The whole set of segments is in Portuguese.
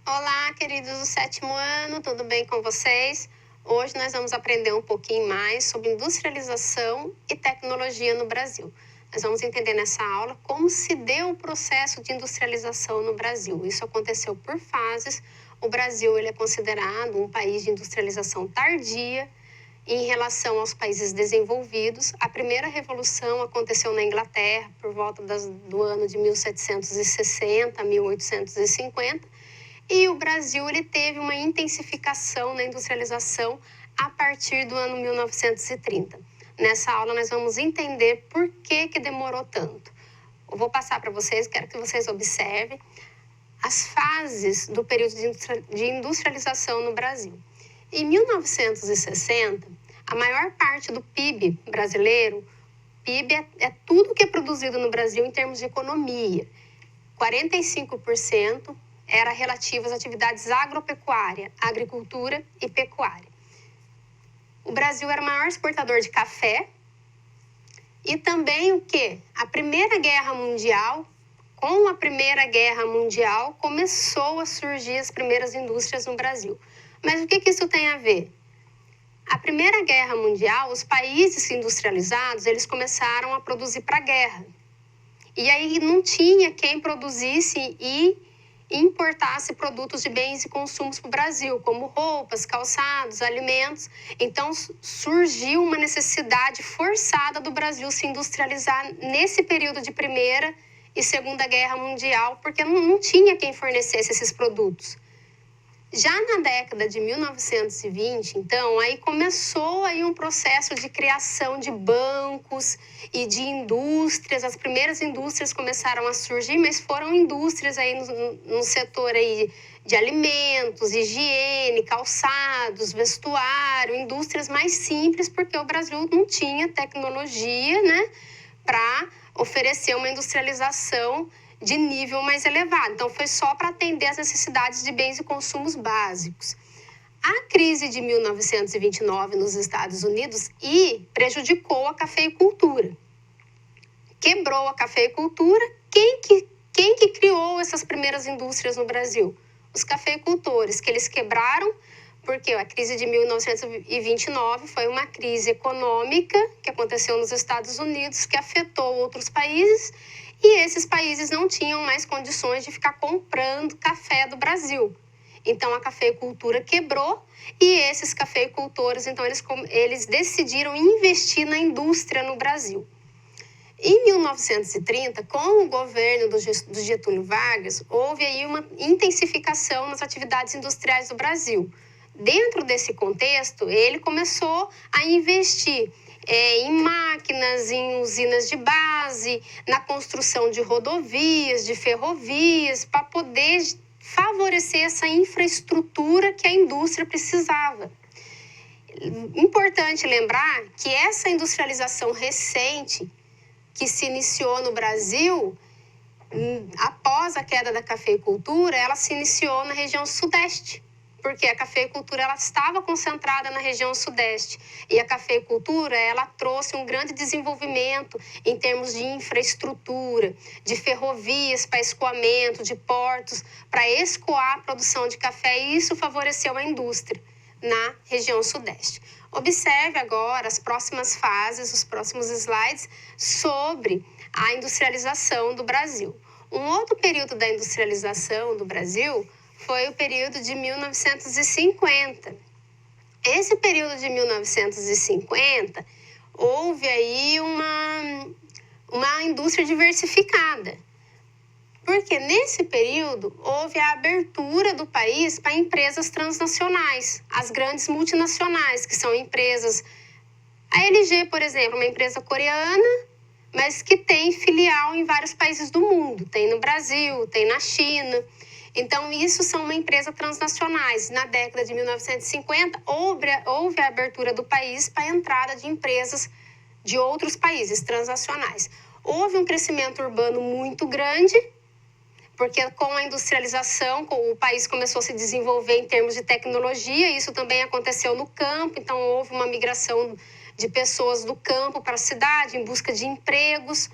Olá, queridos do sétimo ano, tudo bem com vocês? Hoje nós vamos aprender um pouquinho mais sobre industrialização e tecnologia no Brasil. Nós vamos entender nessa aula como se deu o processo de industrialização no Brasil. Isso aconteceu por fases. O Brasil ele é considerado um país de industrialização tardia em relação aos países desenvolvidos. A primeira revolução aconteceu na Inglaterra por volta do ano de 1760 a 1850. E o Brasil ele teve uma intensificação na industrialização a partir do ano 1930. Nessa aula nós vamos entender por que demorou tanto. Eu vou passar para vocês, quero que vocês observem as fases do período de industrialização no Brasil. Em 1960, a maior parte do PIB brasileiro, PIB é tudo que é produzido no Brasil em termos de economia. 45% era relativo às atividades agropecuária, agricultura e pecuária. O Brasil era o maior exportador de café e também o quê? A Primeira Guerra Mundial, com a Primeira Guerra Mundial, começou a surgir as primeiras indústrias no Brasil. Mas o que isso tem a ver? A Primeira Guerra Mundial, os países industrializados, eles começaram a produzir para a guerra. E aí não tinha quem produzisse e importasse produtos de bens e consumos para o Brasil, como roupas, calçados, alimentos. Então, surgiu uma necessidade forçada do Brasil se industrializar nesse período de Primeira e Segunda Guerra Mundial, porque não tinha quem fornecesse esses produtos. Já na década de 1920, então, aí começou aí um processo de criação de bancos e de indústrias. As primeiras indústrias começaram a surgir, mas foram indústrias aí no setor aí de alimentos, higiene, calçados, vestuário, indústrias mais simples, porque o Brasil não tinha tecnologia, né, para oferecer uma industrialização de nível mais elevado. Então, foi só para atender as necessidades de bens e consumos básicos. A crise de 1929 nos Estados Unidos prejudicou a cafeicultura. Quebrou a cafeicultura. Quem que criou essas primeiras indústrias no Brasil? Os cafeicultores, que eles quebraram, porque a crise de 1929 foi uma crise econômica que aconteceu nos Estados Unidos, que afetou outros países, e esses países não tinham mais condições de ficar comprando café do Brasil. Então, a cafeicultura quebrou e esses cafeicultores, então, eles decidiram investir na indústria no Brasil. Em 1930, com o governo do Getúlio Vargas, houve aí uma intensificação nas atividades industriais do Brasil. Dentro desse contexto, ele começou a investir em máquinas, em usinas de base, na construção de rodovias, de ferrovias, para poder favorecer essa infraestrutura que a indústria precisava. Importante lembrar que essa industrialização recente, que se iniciou no Brasil, após a queda da cafeicultura, ela se iniciou na região sudeste, porque a cafeicultura ela estava concentrada na região sudeste. E a cafeicultura ela trouxe um grande desenvolvimento em termos de infraestrutura, de ferrovias para escoamento, de portos, para escoar a produção de café, e isso favoreceu a indústria na região sudeste. Observe agora as próximas fases, os próximos slides sobre a industrialização do Brasil. Um outro período da industrialização do Brasil foi o período de 1950. Esse período de 1950, houve aí uma indústria diversificada. Porque nesse período houve a abertura do país para empresas transnacionais, as grandes multinacionais, que são empresas... A LG, por exemplo, uma empresa coreana, mas que tem filial em vários países do mundo. Tem no Brasil, tem na China. Então, isso são uma empresa transnacionais. Na década de 1950, houve a abertura do país para a entrada de empresas de outros países transnacionais. Houve um crescimento urbano muito grande, porque com a industrialização, o país começou a se desenvolver em termos de tecnologia, isso também aconteceu no campo, então houve uma migração de pessoas do campo para a cidade em busca de empregos.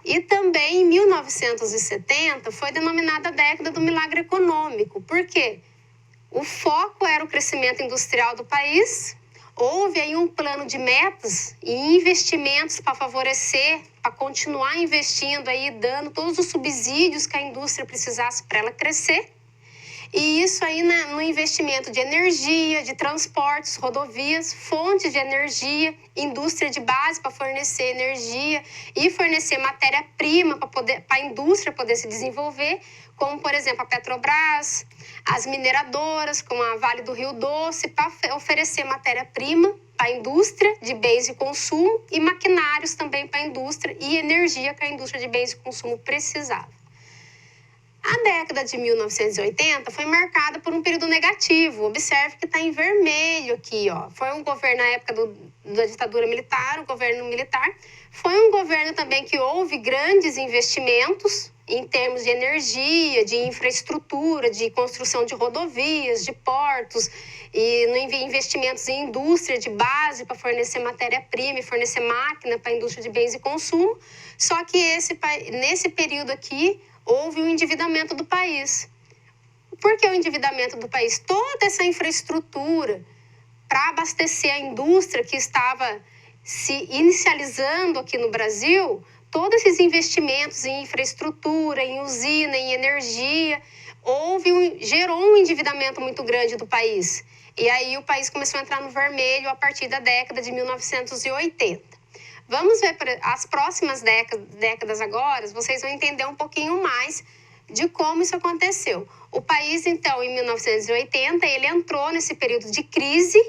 E também em 1970 foi denominada a década do milagre econômico. Por quê? O foco era o crescimento industrial do país. Houve aí um plano de metas e investimentos para favorecer, para continuar investindo aí, dando todos os subsídios que a indústria precisasse para ela crescer. E isso aí no investimento de energia, de transportes, rodovias, fontes de energia, indústria de base para fornecer energia e fornecer matéria-prima para a indústria poder se desenvolver, como, por exemplo, a Petrobras, as mineradoras, como a Vale do Rio Doce, para oferecer matéria-prima para a indústria de bens de consumo e maquinários também para a indústria e energia que a indústria de bens de consumo precisava. A década de 1980 foi marcada por um período negativo. Observe que está em vermelho aqui, ó. Foi um governo na época da ditadura militar, o governo militar. Foi um governo também que houve grandes investimentos em termos de energia, de infraestrutura, de construção de rodovias, de portos, e investimentos em indústria de base para fornecer matéria-prima e fornecer máquina para a indústria de bens de consumo. Só que nesse período aqui, houve um endividamento do país. Por que o endividamento do país? Toda essa infraestrutura para abastecer a indústria que estava se inicializando aqui no Brasil, todos esses investimentos em infraestrutura, em usina, em energia, gerou um endividamento muito grande do país. E aí o país começou a entrar no vermelho a partir da década de 1980. Vamos ver as próximas décadas agora, vocês vão entender um pouquinho mais de como isso aconteceu. O país, então, em 1980, ele entrou nesse período de crise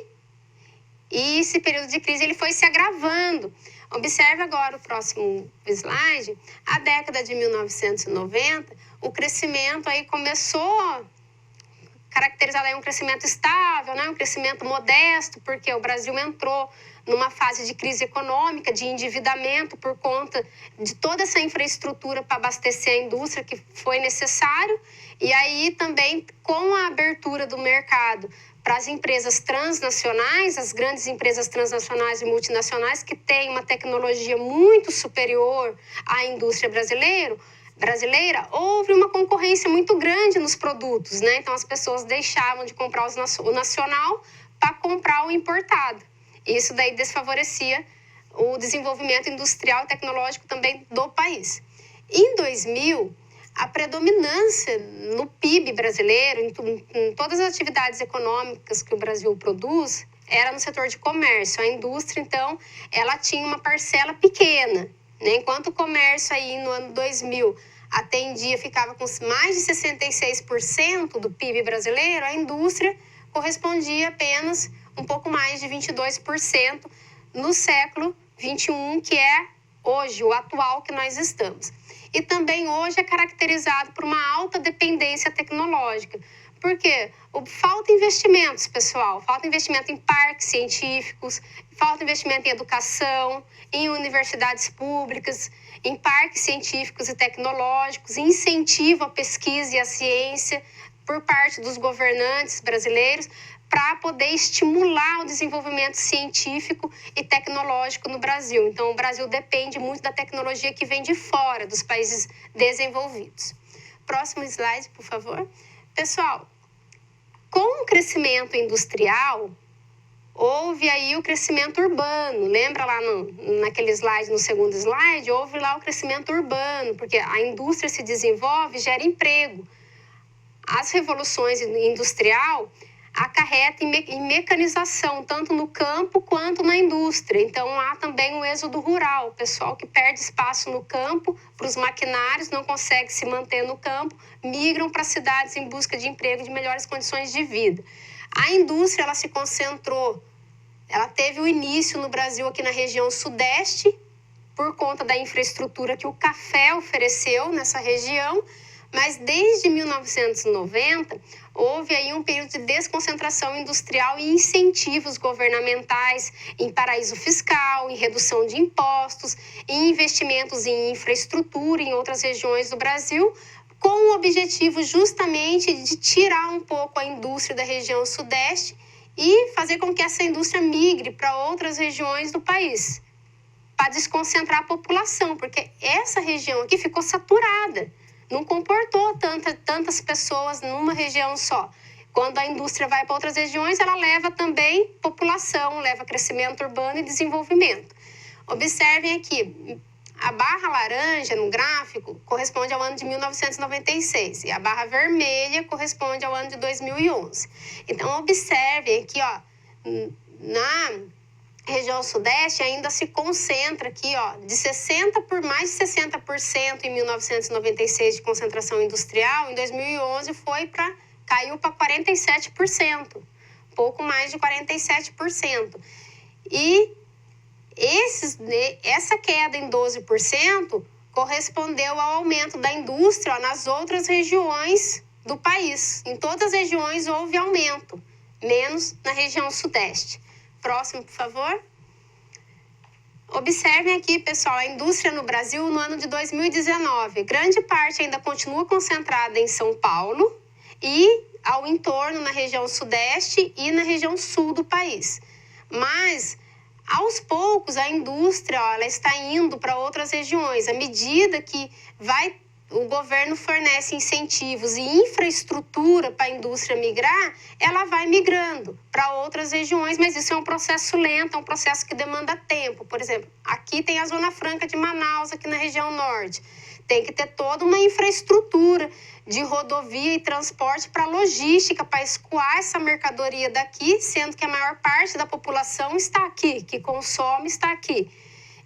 e esse período de crise ele foi se agravando. Observe agora o próximo slide. A década de 1990, o crescimento aí começou caracterizado aí um crescimento estável, né? Um crescimento modesto, porque o Brasil entrou numa fase de crise econômica, de endividamento por conta de toda essa infraestrutura para abastecer a indústria que foi necessário. E aí também com a abertura do mercado para as empresas transnacionais, as grandes empresas transnacionais e multinacionais que têm uma tecnologia muito superior à indústria brasileira, houve uma concorrência muito grande nos produtos, né? Então as pessoas deixavam de comprar o nacional para comprar o importado. Isso daí desfavorecia o desenvolvimento industrial e tecnológico também do país. Em 2000, a predominância no PIB brasileiro, em todas as atividades econômicas que o Brasil produz, era no setor de comércio. A indústria, então, ela tinha uma parcela pequena, né? Enquanto o comércio aí no ano 2000 atendia, ficava com mais de 66% do PIB brasileiro, a indústria correspondia apenas um pouco mais de 22% no século 21, que é hoje, o atual que nós estamos. E também hoje é caracterizado por uma alta dependência tecnológica. Por quê? Falta investimentos, pessoal. Falta investimento em parques científicos, falta investimento em educação, em universidades públicas, em parques científicos e tecnológicos, incentivo à pesquisa e à ciência por parte dos governantes brasileiros, para poder estimular o desenvolvimento científico e tecnológico no Brasil. Então, o Brasil depende muito da tecnologia que vem de fora, dos países desenvolvidos. Próximo slide, por favor. Pessoal, com o crescimento industrial, houve aí o crescimento urbano. Lembra lá naquele slide, no segundo slide? Houve lá o crescimento urbano, porque a indústria se desenvolve e gera emprego. As revoluções industriais acarreta em mecanização, tanto no campo quanto na indústria. Então, há também um êxodo rural. O pessoal que perde espaço no campo para os maquinários, não consegue se manter no campo, migram para cidades em busca de emprego e de melhores condições de vida. A indústria, ela se concentrou, ela teve o início no Brasil aqui na região sudeste, por conta da infraestrutura que o café ofereceu nessa região, mas desde 1990, houve aí um período de desconcentração industrial e incentivos governamentais em paraíso fiscal, em redução de impostos, em investimentos em infraestrutura em outras regiões do Brasil, com o objetivo justamente de tirar um pouco a indústria da região sudeste e fazer com que essa indústria migre para outras regiões do país. para desconcentrar a população, porque essa região aqui ficou saturada, não comportou tantas pessoas numa região só. Quando a indústria vai para outras regiões, ela leva também população, leva crescimento urbano e desenvolvimento. Observem aqui, a barra laranja no gráfico corresponde ao ano de 1996 e a barra vermelha corresponde ao ano de 2011. Então, observem aqui, ó, na região sudeste ainda se concentra aqui, ó, de 60 por mais de 60% em 1996 de concentração industrial, em 2011 caiu para 47%, pouco mais de 47%. E essa queda em 12% correspondeu ao aumento da indústria nas outras regiões do país. Em todas as regiões houve aumento, menos na região sudeste. Próximo, por favor. Observem aqui, pessoal, a indústria no Brasil no ano de 2019. Grande parte ainda continua concentrada em São Paulo e ao entorno na região sudeste e na região sul do país. Mas, aos poucos, a indústria ela está indo para outras regiões. À medida que o governo fornece incentivos e infraestrutura para a indústria migrar, ela vai migrando para outras regiões, mas isso é um processo lento, é um processo que demanda tempo. Por exemplo, aqui tem a Zona Franca de Manaus, aqui na região norte. Tem que ter toda uma infraestrutura de rodovia e transporte para logística, para escoar essa mercadoria daqui, sendo que a maior parte da população está aqui, que consome está aqui.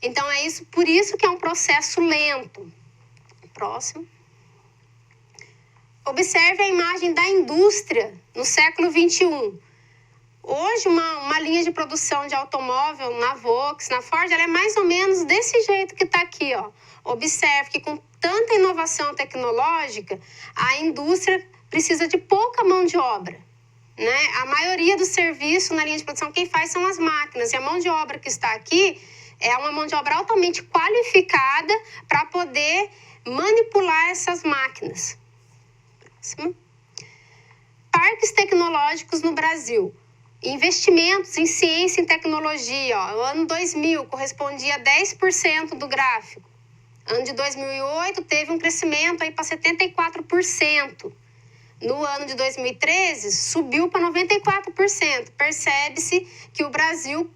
Então, por isso que é um processo lento. Próximo. Observe a imagem da indústria no século XXI. Hoje, uma linha de produção de automóvel na Volks, na Ford, ela é mais ou menos desse jeito que está aqui, ó. Observe que com tanta inovação tecnológica, a indústria precisa de pouca mão de obra, né? A maioria do serviço na linha de produção, quem faz são as máquinas. E a mão de obra que está aqui é uma mão de obra altamente qualificada para poder manipular essas máquinas. Próximo. Parques tecnológicos no Brasil. Investimentos em ciência e tecnologia. Ó, o ano 2000 correspondia a 10% do gráfico. Ano de 2008 teve um crescimento aí para 74%. No ano de 2013 subiu para 94%. Percebe-se que o Brasil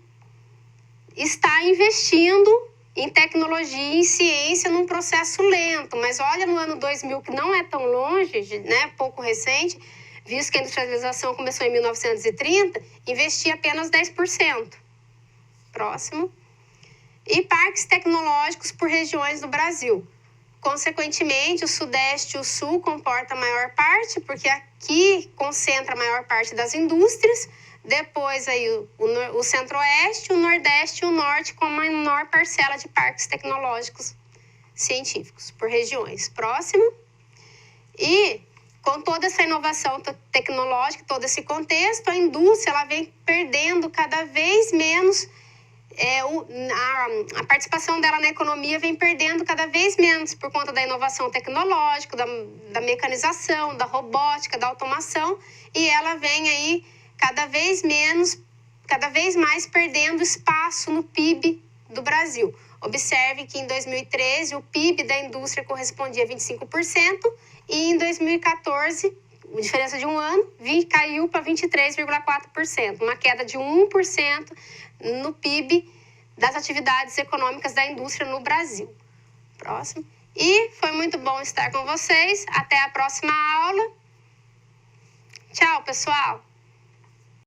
está investindo em tecnologia e em ciência num processo lento. Mas olha no ano 2000, que não é tão longe, né, pouco recente, visto que a industrialização começou em 1930, investia apenas 10%. Próximo. E parques tecnológicos por regiões do Brasil. Consequentemente, o Sudeste e o Sul comportam a maior parte, porque aqui concentra a maior parte das indústrias. Depois aí o Centro-Oeste, o Nordeste e o Norte com a menor parcela de parques tecnológicos científicos por regiões. Próximo. E com toda essa inovação tecnológica, todo esse contexto, a indústria ela vem perdendo cada vez menos, a participação dela na economia vem perdendo cada vez menos por conta da inovação tecnológica, da mecanização, da robótica, da automação, e ela vem aí cada vez mais perdendo espaço no PIB do Brasil. Observe que em 2013 o PIB da indústria correspondia a 25% e em 2014, diferença de um ano, caiu para 23,4%, uma queda de 1% no PIB das atividades econômicas da indústria no Brasil. Próximo. E foi muito bom estar com vocês. Até a próxima aula. Tchau, pessoal!